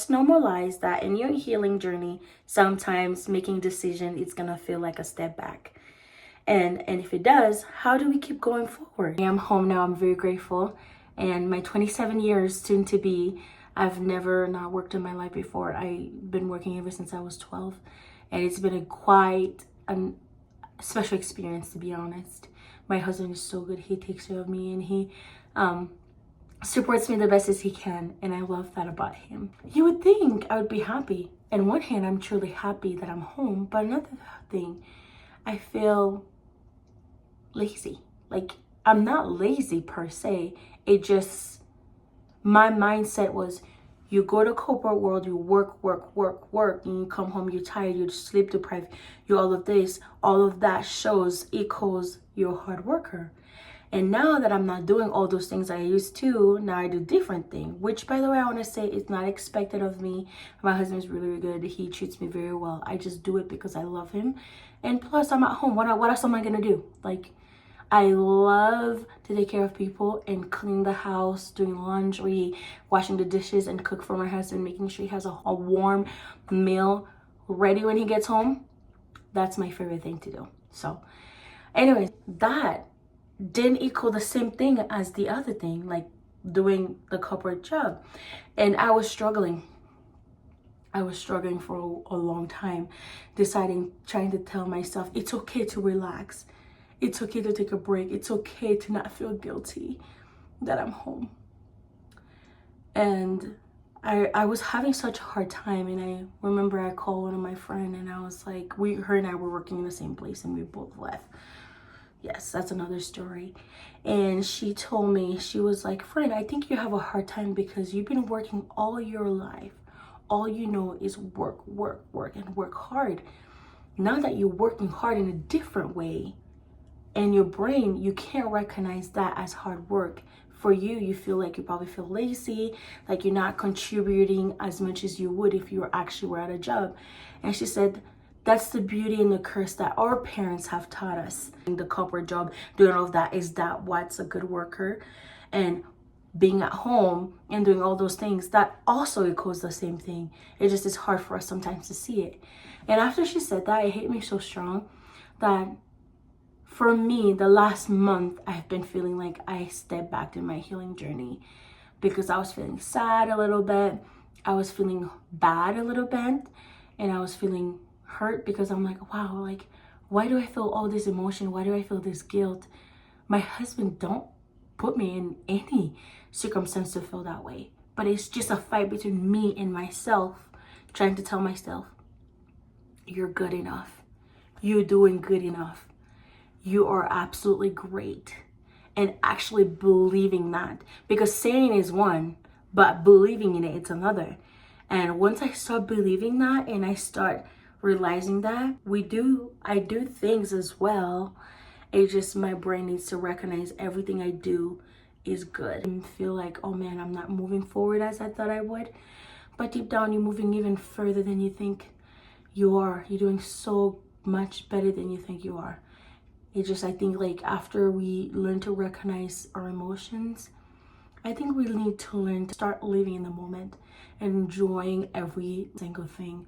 let's normalize that in your healing journey, sometimes making decision is gonna feel like a step back. And if it does, how do we keep going forward? I am home now. I'm very grateful. And my 27 years soon to be, I've never not worked in my life before. I've been working ever since I was 12. And it's been a quite a special experience, to be honest. My husband is so good. He takes care of me, and he supports me the best as he can. And I love that about him. You would think I would be happy. On one hand, I'm truly happy that I'm home. But another thing, I feel lazy. Like, I'm not lazy per se. It just, my mindset was, you go to corporate world, you work, and you come home, you're tired, you're sleep deprived, you all of this, all of that shows, equals you're a hard worker. And now that I'm not doing all those things I used to, now I do different thing, which, by the way, I want to say is not expected of me. My husband's really, really good. He treats me very well. I just do it because I love him. And plus, I'm at home. What else am I going to do? Like, I love to take care of people and clean the house, doing laundry, washing the dishes, and cook for my husband, making sure he has a warm meal ready when he gets home. That's my favorite thing to do. So anyways, that didn't equal the same thing as the other thing, like doing the corporate job. And I was struggling. I was struggling for a long time, trying to tell myself, it's okay to relax. It's okay to take a break. It's okay to not feel guilty that I'm home. And I was having such a hard time. And I remember I called one of my friends, and I was like, her and I were working in the same place, and we both left. Yes, that's another story. And she told me, she was like, friend, I think you have a hard time because you've been working all your life. All you know is work, and work hard. Now that you're working hard in a different way, and your brain, you can't recognize that as hard work. For you, you feel like you probably feel lazy, like you're not contributing as much as you would if you were at a job. And she said, that's the beauty and the curse that our parents have taught us. The corporate job, doing all of that, is that what's a good worker? And being at home and doing all those things, that also equals the same thing. It just is hard for us sometimes to see it. And after she said that, it hit me so strong that for me, the last month, I've been feeling like I stepped back in my healing journey because I was feeling sad a little bit. I was feeling bad a little bit. And I was feeling hurt because I'm like, wow, like, why do I feel all this emotion? Why do I feel this guilt? My husband don't put me in any circumstance to feel that way. But it's just a fight between me and myself, trying to tell myself, you're good enough. You're doing good enough. You are absolutely great. And actually believing that. Because saying is one, but believing in it, it's another. And once I start believing that and I start realizing that, I do things as well. It's just my brain needs to recognize everything I do is good. And feel like, oh man, I'm not moving forward as I thought I would. But deep down, you're moving even further than you think you are. You're doing so much better than you think you are. It's just, I think, like, after we learn to recognize our emotions, I think we need to learn to start living in the moment and enjoying every single thing.